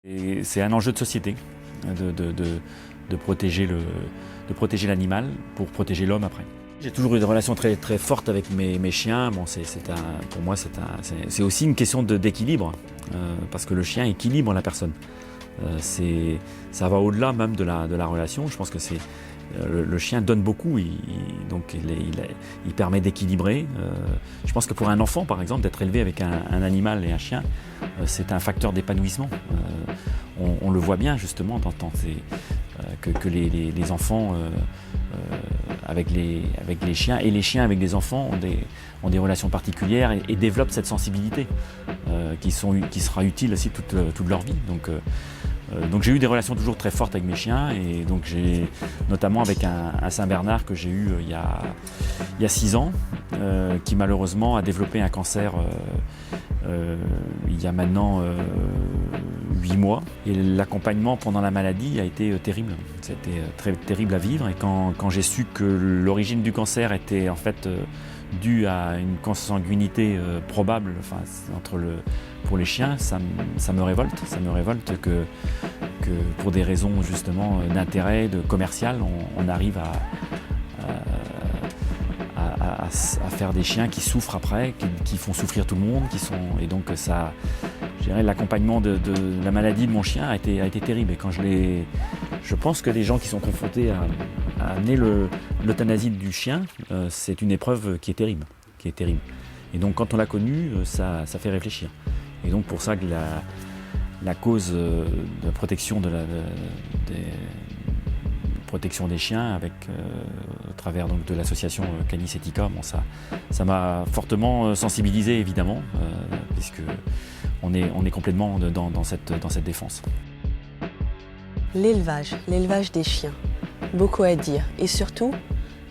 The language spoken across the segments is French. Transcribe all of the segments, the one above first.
C'est un enjeu de société de protéger l'animal pour protéger l'homme après. J'ai toujours eu des relations très, très fortes avec mes chiens. Bon, pour moi, c'est aussi une question d'équilibre, parce que le chien équilibre la personne. Ça va au-delà même de la relation. Je pense que le chien donne beaucoup, donc il permet d'équilibrer. Je pense que pour un enfant, par exemple, d'être élevé avec un animal et un chien, c'est un facteur d'épanouissement. On le voit bien justement que les enfants avec les chiens et les chiens avec les enfants ont des relations particulières et développent cette sensibilité qui sera utile aussi toute leur vie. Donc j'ai eu des relations toujours très fortes avec mes chiens, et donc j'ai notamment avec un Saint-Bernard que j'ai eu il y a 6 ans, qui malheureusement a développé un cancer il y a maintenant 8 mois. Et l'accompagnement pendant la maladie a été terrible. C'était très terrible à vivre, et quand j'ai su que l'origine du cancer était en fait due à une consanguinité probable, pour les chiens, ça me révolte. Ça me révolte que pour des raisons justement d'intérêt, de commercial, on arrive à faire des chiens qui souffrent après, qui font souffrir tout le monde, et donc je dirais, l'accompagnement de la maladie de mon chien a été terrible. Et quand je pense que les gens qui sont confrontés à amener l'euthanasie du chien, c'est une épreuve qui est terrible. Et donc quand on l'a connu, ça fait réfléchir. Et donc pour ça que la cause de protection protection des chiens au travers donc de l'association Canis Etica, ça m'a fortement sensibilisé évidemment, puisque on est complètement dans cette défense. L'élevage des chiens, beaucoup à dire, et surtout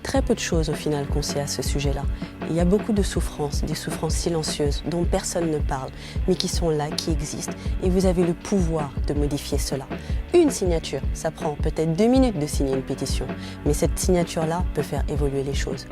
très peu de choses au final qu'on sait à ce sujet-là. Il y a beaucoup de souffrances, des souffrances silencieuses dont personne ne parle, mais qui sont là, qui existent, et vous avez le pouvoir de modifier cela. Une signature, ça prend peut-être 2 minutes de signer une pétition, mais cette signature-là peut faire évoluer les choses.